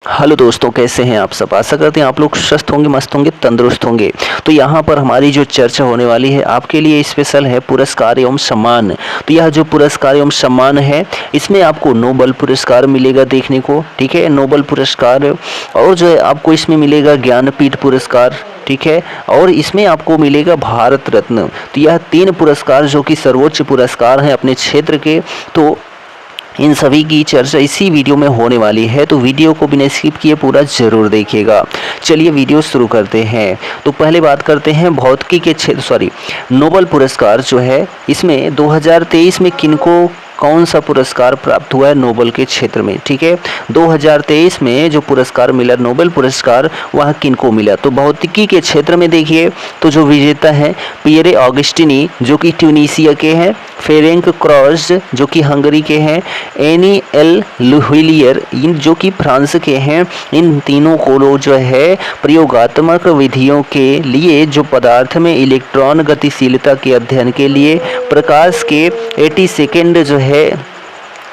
Hello दोस्तों, कैसे हैं आप सब। आशा करते हैं आप लोग स्वस्थ होंगे, मस्त होंगे, तंदुरुस्त होंगे। तो यहाँ पर हमारी जो चर्चा होने वाली है आपके लिए स्पेशल है पुरस्कार एवं सम्मान। तो यह जो पुरस्कार एवं सम्मान है इसमें आपको नोबेल पुरस्कार मिलेगा देखने को, ठीक है, नोबेल पुरस्कार। और जो है आपको इसमें मिलेगा ज्ञानपीठ पुरस्कार, ठीक है, और इसमें आपको मिलेगा भारत रत्न। तो यह 3 पुरस्कार जो कि सर्वोच्च पुरस्कार हैं अपने क्षेत्र के। तो इन सभी की चर्चा इसी वीडियो में होने वाली है, तो वीडियो को बिना स्किप किए पूरा जरूर देखिएगा। चलिए वीडियो शुरू करते हैं। तो पहले बात करते हैं भौतिकी के क्षेत्र नोबेल पुरस्कार जो है इसमें 2023 में किनको कौन सा पुरस्कार प्राप्त हुआ है नोबेल के क्षेत्र में, ठीक है। 2023 में जो पुरस्कार मिला नोबेल पुरस्कार वह किनको मिला, तो भौतिकी के क्षेत्र में देखिए तो जो विजेता है पियरे ऑगस्टिनी जो कि ट्यूनीसिया के हैं, फेरेंक क्रॉस जो कि हंगरी के हैं, एनी एल लुहिलियर इन जो कि फ्रांस के हैं। इन तीनों को जो है प्रयोगात्मक विधियों के लिए जो पदार्थ में इलेक्ट्रॉन गतिशीलता के अध्ययन के लिए प्रकाश के 80 सेकेंड जो है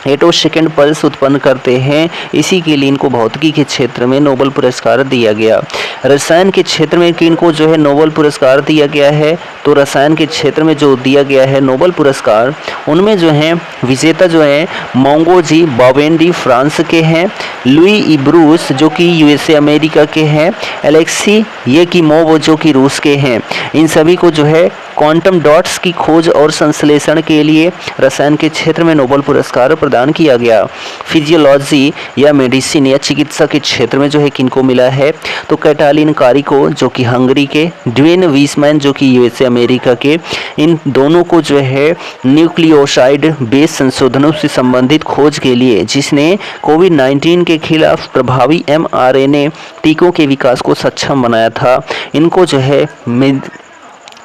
8 सेकेंड पल्स उत्पन्न करते हैं, इसी के लिए इनको भौतिकी के क्षेत्र में नोबेल पुरस्कार दिया गया। रसायन के क्षेत्र में किनको जो है नोबेल पुरस्कार दिया गया है, तो रसायन के क्षेत्र में जो दिया गया है नोबेल पुरस्कार उनमें जो है विजेता जो है मोंगोजी बावेंडी फ्रांस के हैं, लुई इब्रूस जो कि यूएसए अमेरिका के हैं, एलेक्सी येकीमोव जो कि रूस के हैं। इन सभी को जो है क्वांटम डॉट्स की खोज और संश्लेषण के लिए रसायन के क्षेत्र में नोबेल पुरस्कार प्रदान किया गया। फिजियोलॉजी या मेडिसिन या चिकित्सा के क्षेत्र में जो है किनको मिला है, तो कैटालिन कारिको जो कि हंगरी के, ड्वेन वीसमैन जो कि यूएसए अमेरिका के। इन दोनों को जो है न्यूक्लियोसाइड बेस संशोधनों से संबंधित खोज के लिए, जिसने कोविड-19 के खिलाफ प्रभावी mRNA टीकों के विकास को सक्षम बनाया था, इनको जो है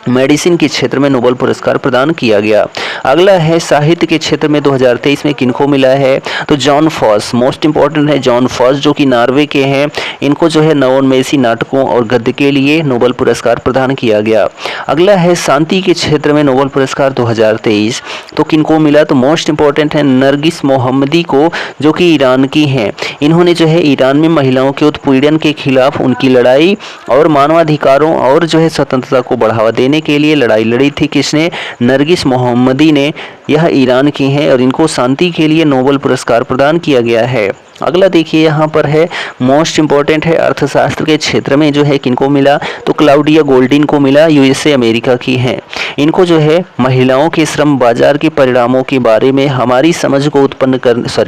मेडिसिन के क्षेत्र में नोबेल पुरस्कार प्रदान किया गया। अगला है साहित्य के क्षेत्र में 2023 में किनको मिला है, तो जॉन फॉस, मोस्ट इंपॉर्टेंट है जॉन फॉस जो कि नॉर्वे के हैं। इनको जो है नवोन्मेषी नाटकों और गद्य के लिए नोबेल पुरस्कार प्रदान किया गया। अगला है शांति के क्षेत्र में नोबेल पुरस्कार 2023, तो किनको मिला, तो मोस्ट इंपॉर्टेंट है नरगिस मोहम्मदी को जो कि ईरान की हैं। इन्होंने जो है ईरान में महिलाओं के उत्पीड़न के खिलाफ उनकी लड़ाई और मानवाधिकारों और जो है स्वतंत्रता को बढ़ावा देने के लिए लड़ाई लड़ी थी। किसने, नरगिस मोहम्मदी ने। यह ईरान की हैं और इनको शांति के लिए नोबेल पुरस्कार प्रदान किया गया है। अगला देखिए यहाँ पर है मोस्ट इंपॉर्टेंट है अर्थशास्त्र के क्षेत्र में जो है किनको मिला, तो क्लाउडिया गोल्डिन को मिला, यूएसए अमेरिका की हैं। इनको जो है महिलाओं के श्रम बाजार के परिणामों के बारे में हमारी समझ को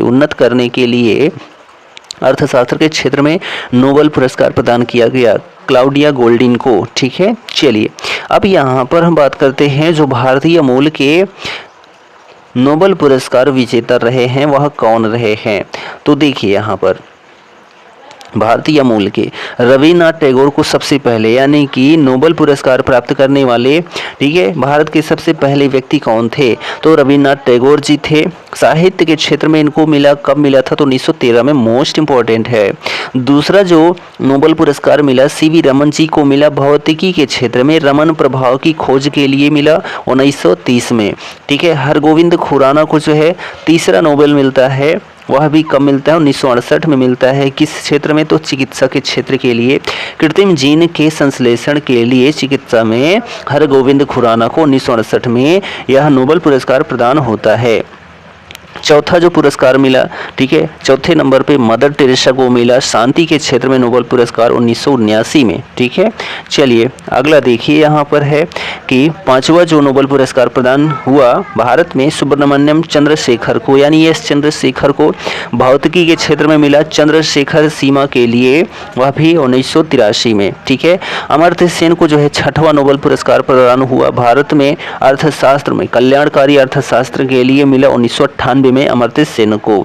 उन्नत करने के लिए अर्थशास्त्र के क्षेत्र में नोबेल पुरस्कार प्रदान किया गया क्लाउडिया गोल्डिन को, ठीक है। चलिए अब यहाँ पर हम बात करते हैं जो भारतीय मूल के नोबेल पुरस्कार विजेता रहे हैं वह कौन रहे हैं। तो देखिए यहाँ पर भारतीय मूल के रविन्द्रनाथ टैगोर को सबसे पहले यानी कि नोबेल पुरस्कार प्राप्त करने वाले, ठीक है, भारत के सबसे पहले व्यक्ति कौन थे, तो रविन्द्रनाथ टैगोर जी थे। साहित्य के क्षेत्र में इनको मिला, कब मिला था, तो 1913 में, मोस्ट इंपॉर्टेंट है। दूसरा जो नोबेल पुरस्कार मिला सीवी रमन जी को मिला, भौतिकी के क्षेत्र में रमन प्रभाव की खोज के लिए मिला 1930 में, ठीक है। हरगोविंद खुराना को जो है तीसरा नोबेल मिलता है, वह भी कब मिलता है, 1968 में मिलता है। किस क्षेत्र में, तो चिकित्सा के क्षेत्र के लिए, कृत्रिम जीन के संश्लेषण के लिए चिकित्सा में हरगोविंद खुराना को 1968 में यह नोबेल पुरस्कार प्रदान होता है। चौथा जो पुरस्कार मिला, ठीक है, चौथे नंबर पे मदर टेरेसा को मिला शांति के क्षेत्र में नोबेल पुरस्कार 1979 में, ठीक है। चलिए अगला देखिए यहाँ पर है कि पांचवा जो नोबेल पुरस्कार प्रदान हुआ भारत में सुब्रमण्यम चंद्रशेखर को यानी एस चंद्रशेखर को भौतिकी के क्षेत्र में मिला, चंद्रशेखर सीमा के लिए, वह भी 1983 में, ठीक है। अमर्त्य सेन को जो है छठवां नोबेल पुरस्कार प्रदान हुआ भारत में अर्थशास्त्र में कल्याणकारी अर्थशास्त्र के लिए मिला 1998 में अमर्त्य सेन को।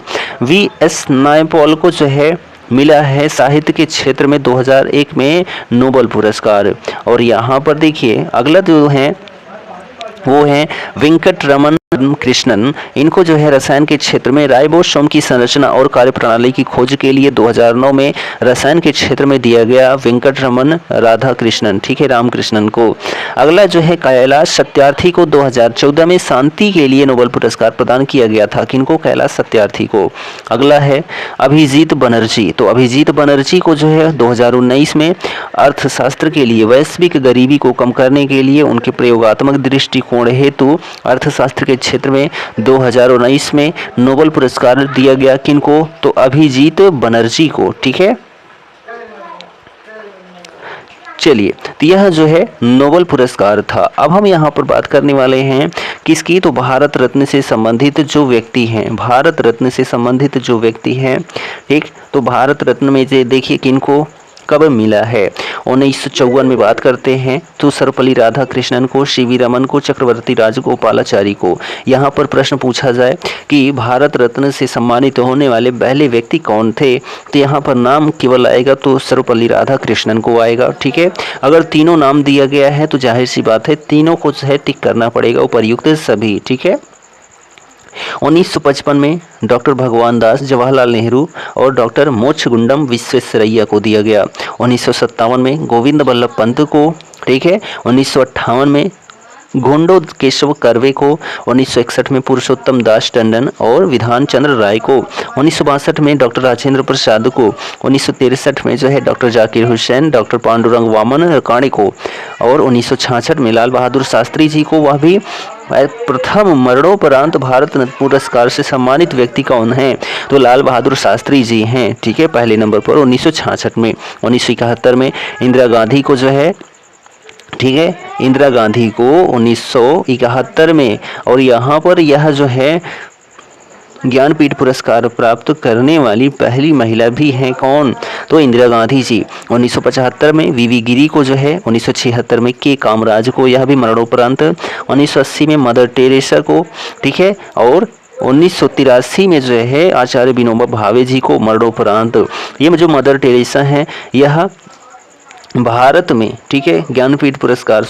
वी.एस. नायपॉल को जो है मिला है साहित्य के क्षेत्र में 2001 में नोबेल पुरस्कार। और यहाँ पर देखिए अगला जो है वो हैं वेंकट रमन कृष्णन। इनको जो है रसायन के क्षेत्र में राइबोसोम की संरचना और कार्यप्रणाली की खोज के लिए 2009 में रसायन के क्षेत्र में दिया गया वेंकट रमन राधाकृष्णन, ठीक है, रामकृष्णन को। अगला जो है कैलाश सत्यार्थी को 2014 में शांति के लिए नोबेल पुरस्कार प्रदान किया गया था। किनको? कैलाश सत्यार्थी को। अगला है अभिजीत बनर्जी। तो अभिजीत बनर्जी को जो है 2019 में अर्थशास्त्र के लिए वैश्विक गरीबी को कम करने के लिए उनके प्रयोगात्मक दृष्टिकोण हेतु अर्थशास्त्र के क्षेत्र में 2019 में नोबेल पुरस्कार दिया गया। किनको? तो अभिजीत बनर्जी को, ठीक है। चलिए, तो यह जो है नोबेल पुरस्कार था। अब हम यहाँ पर बात करने वाले हैं किसकी? तो भारत रत्न से संबंधित जो व्यक्ति हैं, भारत रत्न से संबंधित जो व्यक्ति हैं, ठीक। तो भारत रत्न में जे देखिए किनको कब मिला है? 1954 में बात करते हैं तो सर्वपल्ली राधाकृष्णन को, सीवी रमन को, चक्रवर्ती राजगोपालाचारी को। यहाँ पर प्रश्न पूछा जाए कि भारत रत्न से सम्मानित होने वाले पहले व्यक्ति कौन थे, तो यहाँ पर नाम केवल आएगा तो सर्वपल्ली राधाकृष्णन को आएगा, ठीक है। अगर तीनों नाम दिया गया है तो जाहिर सी बात है तीनों को जो है टिक करना पड़ेगा, उपर्युक्त सभी, ठीक है। 1955 में डॉक्टर भगवान दास, जवाहरलाल नेहरू और डॉक्टर मोक्षगुंडम विश्वेश्वरैया को दिया गया। 1957 में गोविंद बल्लभ पंत को, ठीक है। 1958 में गोंडो केशव कर्वे को, 1961 में पुरुषोत्तम दास टंडन और विधान चंद्र राय को, 1962 में डॉक्टर राजेंद्र प्रसाद को, 1963 में जो है डॉक्टर जाकिर हुसैन, डॉक्टर पांडुरंग वामन रकाणी को, और 1966 में लाल बहादुर शास्त्री जी को। वह भी प्रथम मरणोपरांत भारत रत्न पुरस्कार से सम्मानित व्यक्ति कौन है? तो लाल बहादुर शास्त्री जी हैं, ठीक है, पहले नंबर पर 1966 में। 1971 में इंदिरा गांधी को जो है, ठीक है, इंदिरा गांधी को 1971 में। और यहाँ पर यह जो है ज्ञानपीठ पुरस्कार प्राप्त करने वाली पहली महिला भी हैं, कौन? तो इंदिरा गांधी जी। 1975 में वीवी गिरी को जो है, 1976 में के कामराज को, यह भी मरणोपरांत। 1980 में मदर टेरेसा को, ठीक है, और 1983 में जो है आचार्य विनोबा भावे जी को मरणोपरांत। ये जो मदर टेरेसा हैं यह भारत में, ठीक है, ज्ञानपीठ पुरस्कार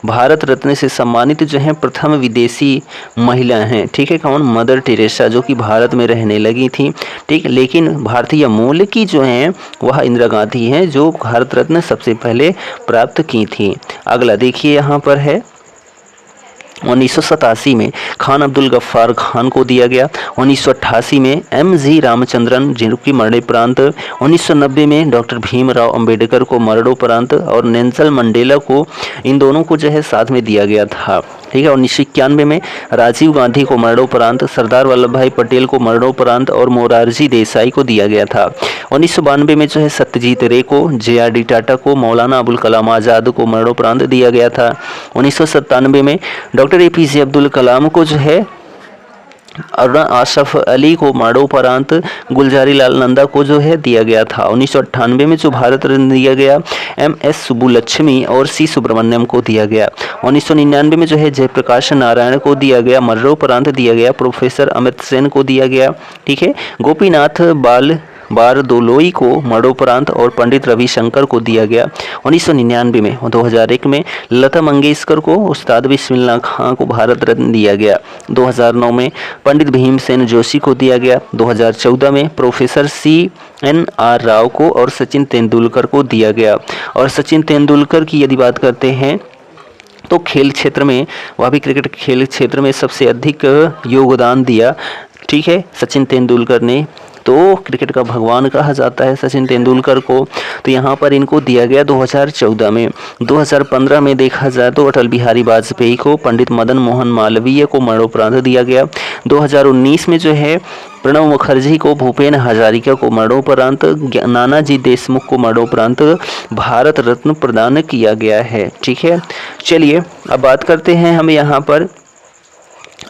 भारत रत्न से सम्मानित जो है प्रथम विदेशी महिला हैं, ठीक है। कौन? मदर टेरेसा, जो कि भारत में रहने लगी थी, ठीक। लेकिन भारतीय मूल की जो हैं वह इंदिरा गांधी हैं, जो भारत रत्न सबसे पहले प्राप्त की थी। अगला देखिए यहाँ पर है 1987 में खान अब्दुल गफ्फार खान को दिया गया। 1988 में MG रामचंद्रन जिनकी मरणोपरांत। 1990 में डॉक्टर भीमराव अंबेडकर को मरणोपरांत और नेल्सन मंडेला को, इन दोनों को जो है साथ में दिया गया था, ठीक है। 1991 में राजीव गांधी को मरणोपरांत, सरदार वल्लभ भाई पटेल को मरणोपरांत और मोरारजी देसाई को दिया गया था। 1992 में जो है सत्यजीत रे को, JRD टाटा को, मौलाना अबुल कलाम आज़ाद को मरणोपरांत दिया गया था। 1997 में डॉक्टर APJ अब्दुल कलाम को जो है, और आशफ अली को मरणोपरांत, गुलजारी लाल नंदा को जो है दिया गया था। 1998 में जो भारत रत्न दिया गया MS सुब्बुलक्ष्मी और C सुब्रमण्यम को दिया गया। 1999 में जो है जयप्रकाश नारायण को दिया गया, मरणोपरांत दिया गया प्रोफेसर अमित सेन को दिया गया, ठीक है। गोपीनाथ बारदोलोई को मरणोपरांत और पंडित रविशंकर को दिया गया। 1999 में 2001 में लता मंगेशकर को, उस्ताद बिस्मिल्लाह खां को भारत रत्न दिया गया। 2009 में पंडित भीमसेन जोशी को दिया गया। 2014 में प्रोफेसर CNR राव को और सचिन तेंदुलकर को दिया गया। और सचिन तेंदुलकर की यदि बात करते हैं तो खेल क्षेत्र में, वह भी क्रिकेट खेल क्षेत्र में सबसे अधिक योगदान दिया, ठीक है, सचिन तेंदुलकर ने। तो क्रिकेट का भगवान कहा जाता है सचिन तेंदुलकर को। तो यहाँ पर इनको दिया गया 2014 में। 2015 में देखा जाए तो अटल बिहारी वाजपेयी को, पंडित मदन मोहन मालवीय को मरणोपरांत दिया गया। 2019 में जो है प्रणब मुखर्जी को, भूपेन हजारिका को मरणोपरांत, नानाजी देशमुख को मरणोपरांत भारत रत्न प्रदान किया गया है, ठीक है। चलिए अब बात करते हैं हम यहाँ पर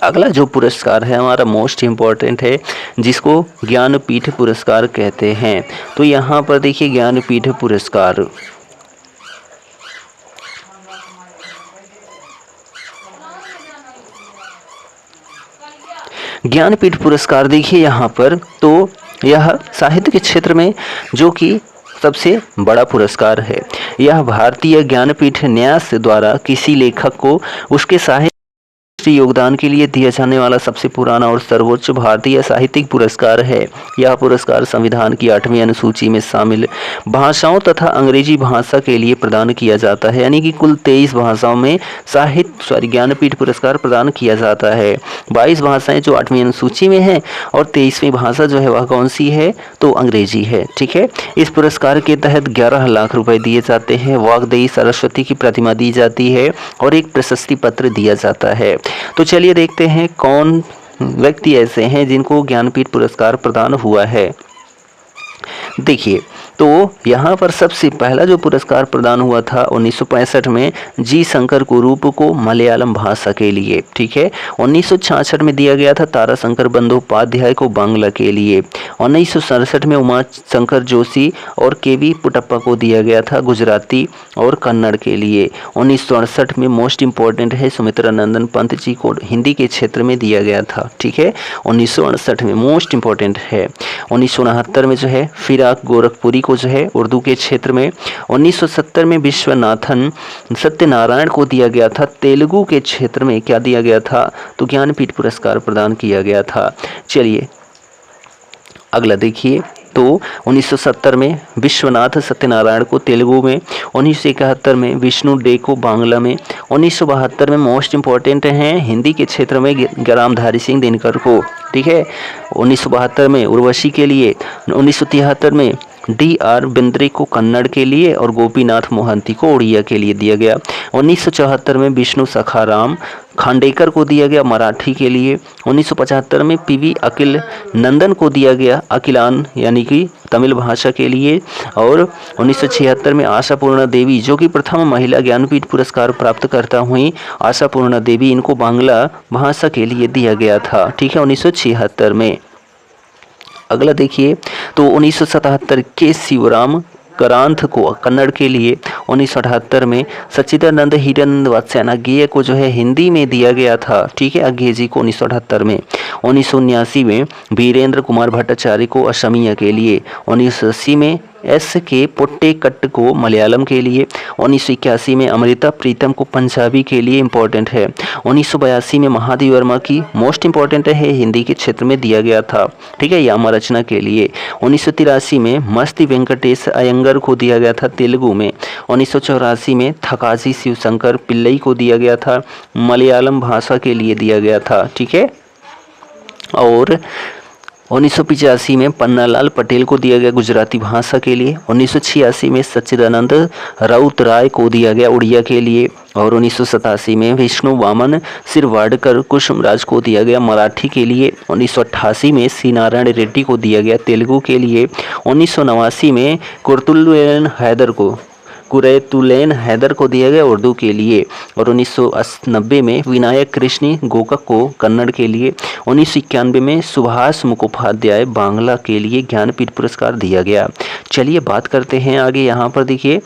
अगला जो पुरस्कार है हमारा मोस्ट इम्पॉर्टेंट है, जिसको ज्ञानपीठ पुरस्कार कहते हैं। तो यहाँ पर देखिए ज्ञानपीठ पुरस्कार, ज्ञानपीठ पुरस्कार देखिए यहाँ पर, तो यह साहित्य के क्षेत्र में जो कि सबसे बड़ा पुरस्कार है। यह भारतीय ज्ञानपीठ न्यास द्वारा किसी लेखक को उसके साहित्य योगदान के लिए दिया जाने वाला सबसे पुराना और सर्वोच्च भारतीय साहित्यिक पुरस्कार है। यह पुरस्कार संविधान की 8वीं अनुसूची में शामिल भाषाओं तथा अंग्रेजी भाषा के लिए प्रदान किया जाता है। यानी कि कुल 23 भाषाओं में ज्ञानपीठ पुरस्कार प्रदान किया जाता है। 22 भाषाएं जो 8वीं अनुसूची में हैं और 23वीं भाषा जो है वह कौन सी है, तो अंग्रेजी है। ठीक है, इस पुरस्कार के तहत 11 लाख रुपए दिए जाते हैं, वाग्देवी सरस्वती की प्रतिमा दी जाती है और एक प्रशस्ति पत्र दिया जाता है। तो चलिए देखते हैं कौन व्यक्ति ऐसे हैं जिनको ज्ञानपीठ पुरस्कार प्रदान हुआ है। देखिए, तो यहाँ पर सबसे पहला जो पुरस्कार प्रदान हुआ था 1965 में जी शंकर कुरूप को मलयालम भाषा के लिए। ठीक है, 1966 में दिया गया था ताराशंकर बंदोपाध्याय को बांग्ला के लिए। 1967 में उमा शंकर जोशी और केवी पुटप्पा को दिया गया था गुजराती और कन्नड़ के लिए। 1968 में मोस्ट इम्पॉर्टेंट है सुमित्रा नंदन पंत जी को हिंदी के क्षेत्र में दिया गया था। ठीक है, 1968 में मोस्ट इम्पॉर्टेंट है। 1969 में जो है फिराक गोरखपुरी जो है उर्दू के क्षेत्र में। 1970 में विश्वनाथन सत्यनारायण को दिया गया था तेलुगु के क्षेत्र में। क्या दिया गया था, तो ज्ञानपीठ पुरस्कार प्रदान किया गया था। चलिए अगला देखिए, तो 1970 में विश्वनाथ सत्यनारायण को तेलुगु में, 1971 में विष्णु डे को बांग्ला में, 1972 में मोस्ट इम्पॉर्टेंट हैं हिंदी के क्षेत्र में रामधारी सिंह दिनकर को। ठीक है, 1972 में उर्वशी के लिए, 1973 में D.R. बेंद्रे को कन्नड़ के लिए और गोपीनाथ मोहंती को उड़िया के लिए दिया गया। 1974 में विष्णु सखाराम खांडेकर को दिया गया मराठी के लिए। 1975 में PV अकिल नंदन को दिया गया अकिलान यानी कि तमिल भाषा के लिए। और 1976 में आशापूर्णा देवी जो कि प्रथम महिला ज्ञानपीठ पुरस्कार प्राप्त करता हुई आशापूर्णा देवी, इनको बांग्ला भाषा के लिए दिया गया था। ठीक है, 1976 में। अगला देखिए, तो 1977 के शिवराम करांथ को कन्नड़ के लिए। 1978 में सच्चिदानंद हिरानंद वात्स्यायन को जो है हिंदी में दिया गया था। ठीक है, अज्ञे जी को 1978 में। 1979 में वीरेंद्र कुमार भट्टाचार्य को असमिया के लिए। 1980 में S.K. पोट्टेकट्ट को मलयालम के लिए। 1981 में अमृता प्रीतम को पंजाबी के लिए इम्पोर्टेंट है। 1982 में महादेव वर्मा की मोस्ट इम्पॉर्टेंट है हिंदी के क्षेत्र में दिया गया था। ठीक है, यामा रचना के लिए। 1983 में मस्ती वेंकटेश अयंगर को दिया गया था तेलुगु में। 1984 में थकाजी शिवशंकर पिल्लई को दिया गया था मलयालम भाषा के लिए दिया गया था। ठीक है, और 1985 में पन्नालाल पटेल को दिया गया गुजराती भाषा के लिए। 1986 में सच्चिदानंद राउत राय को दिया गया उड़िया के लिए। और 1987 में विष्णु वामन सिरवाडकर कुसुमराज को दिया गया मराठी के लिए। 1988 में सी नारायण रेड्डी को दिया गया तेलुगु के लिए। 1989 में कुरैतुलैन हैदर को दिया गया उर्दू के लिए। और 1990 में विनायक कृष्णी गोकक को कन्नड़ के लिए। 1991 में सुभाष मुखोपाध्याय बांग्ला के लिए ज्ञानपीठ पुरस्कार दिया गया। चलिए बात करते हैं आगे। यहाँ पर देखिए,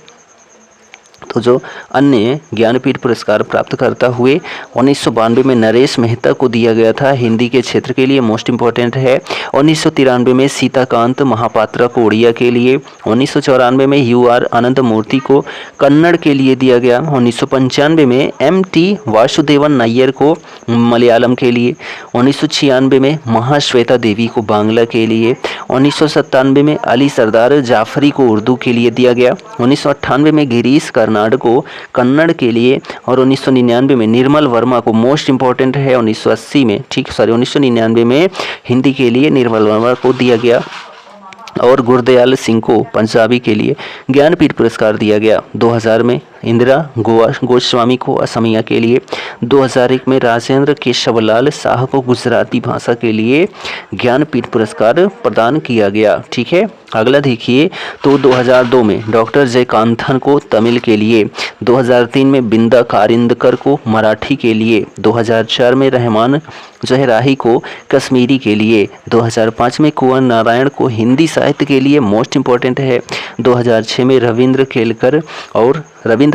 तो जो अन्य ज्ञानपीठ पुरस्कार प्राप्त करता हुए 1992 में नरेश मेहता को दिया गया था हिंदी के क्षेत्र के लिए, मोस्ट इम्पॉर्टेंट है। 1993 में सीताकांत महापात्रा को उड़िया के लिए। 1994 में UR अनंत मूर्ति को कन्नड़ के लिए दिया गया। 1995 में MT वासुदेवन नायर को मलयालम के लिए। 1996 में महाश्वेता देवी को बांग्ला के लिए। 1997 में अली सरदार जाफरी को उर्दू के लिए दिया गया। 1998 में गिरीश कर्नाड को कन्नड़ के लिए। और 1999 में निर्मल वर्मा को मोस्ट इम्पॉर्टेंट है 1999 में हिंदी के लिए निर्मल वर्मा को दिया गया। और गुरदयाल सिंह को पंजाबी के लिए ज्ञानपीठ पुरस्कार दिया गया। 2000 में इंदिरा गोस्वामी को असमिया के लिए। 2001 में राजेंद्र केशवलाल शाह को गुजराती भाषा के लिए ज्ञानपीठ पुरस्कार प्रदान किया गया। ठीक है, अगला देखिए, तो 2002 में डॉक्टर जयकांथन को तमिल के लिए। 2003 में बिंदा कारिंदकर को मराठी के लिए। 2004 में रहमान जहराही को कश्मीरी के लिए। 2005 में कुंवर नारायण को हिंदी साहित्य के लिए, मोस्ट इम्पॉर्टेंट है। 2006 में रविंद्र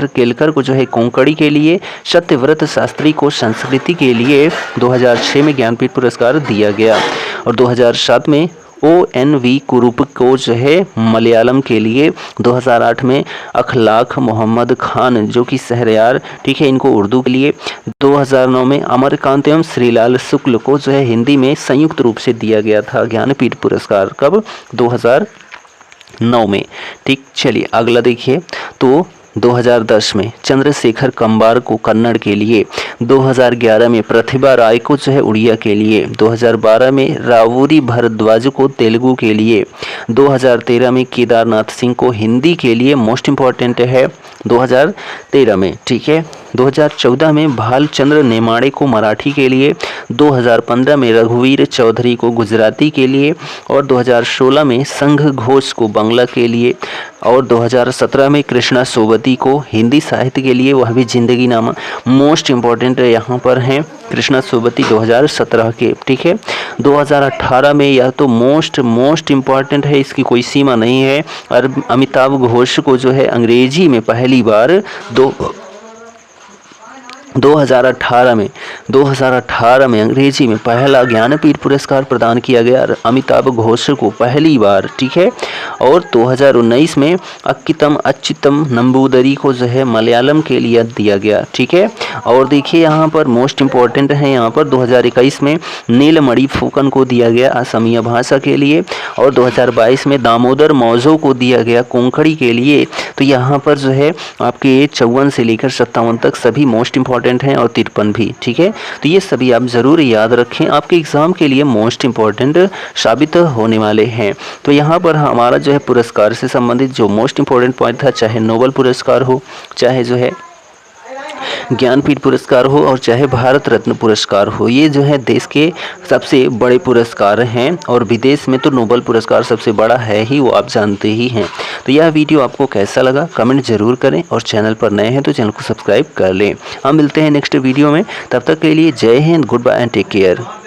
केलकर को जो है कोंकणी के लिए। सत्यव्रत शास्त्री को संस्कृति के लिए 2006 में ज्ञानपीठ पुरस्कार दिया गया। और 2007 में ONV कुरूप को जो है मलयालम के लिए, 2008 में अखलाक मोहम्मद खान जो कि शहरयार, ठीक है, इनको उर्दू के लिए, 2009 में अमरकांत एवं श्रीलाल शुक्ल को जो है हिंदी में संयुक्त रूप से दिया गया था ज्ञानपीठ पुरस्कार। कब? 2009 में। ठीक, चलिए अगला देखिए। तो 2010 में चंद्रशेखर कंबार को कन्नड़ के लिए, 2011 में प्रतिभा राय को जो है उड़िया के लिए, 2012 में रावूरी भारद्वाज को तेलुगु के लिए, 2013 में केदारनाथ सिंह को हिंदी के लिए, मोस्ट इम्पॉर्टेंट है 2013 में, ठीक है। 2014 में भालचंद्र नेमाड़े को मराठी के लिए, 2015 में रघुवीर चौधरी को गुजराती के लिए, और 2016 में संघ घोष को बांग्ला के लिए, और 2017 में कृष्णा सोबती को हिंदी साहित्य के लिए, वह भी जिंदगी नामा। मोस्ट इम्पॉर्टेंट यहाँ पर हैं कृष्णा सोबती 2017 के, ठीक है। 2018 में यह तो मोस्ट इम्पॉर्टेंट है, इसकी कोई सीमा नहीं है। और अमिताभ घोष को जो है अंग्रेजी में पहली बार 2018 में अंग्रेजी में पहला ज्ञानपीठ पुरस्कार प्रदान किया गया अमिताभ घोष को पहली बार, ठीक है। और 2019 में अच्युतम नंबूदरी को जो है मलयालम के लिए दिया गया, ठीक है। और देखिए यहाँ पर मोस्ट इम्पॉर्टेंट है, यहाँ पर 2021 में नीलमणि फूकन को दिया गया असमिया भाषा के लिए, और 2022 में दामोदर मौजो को दिया गया कोंकणी के लिए। तो यहाँ पर जो है आपके 54 से लेकर 57 तक सभी मोस्ट इम्पॉर्टेंट हैं, और 53 भी, ठीक है। तो ये सभी आप ज़रूर याद रखें, आपके एग्ज़ाम के लिए मोस्ट इम्पॉर्टेंट साबित होने वाले हैं। तो यहाँ पर हमारा जो है पुरस्कार से संबंधित जो मोस्ट इम्पॉर्टेंट पॉइंट था, चाहे नोबेल पुरस्कार हो, चाहे जो है ज्ञानपीठ पुरस्कार हो, और चाहे भारत रत्न पुरस्कार हो, ये जो है देश के सबसे बड़े पुरस्कार हैं, और विदेश में तो नोबेल पुरस्कार सबसे बड़ा है ही, वो आप जानते ही हैं। तो यह वीडियो आपको कैसा लगा कमेंट जरूर करें, और चैनल पर नए हैं तो चैनल को सब्सक्राइब कर लें। हम मिलते हैं नेक्स्ट वीडियो में, तब तक के लिए जय हिंद, good bye and take care.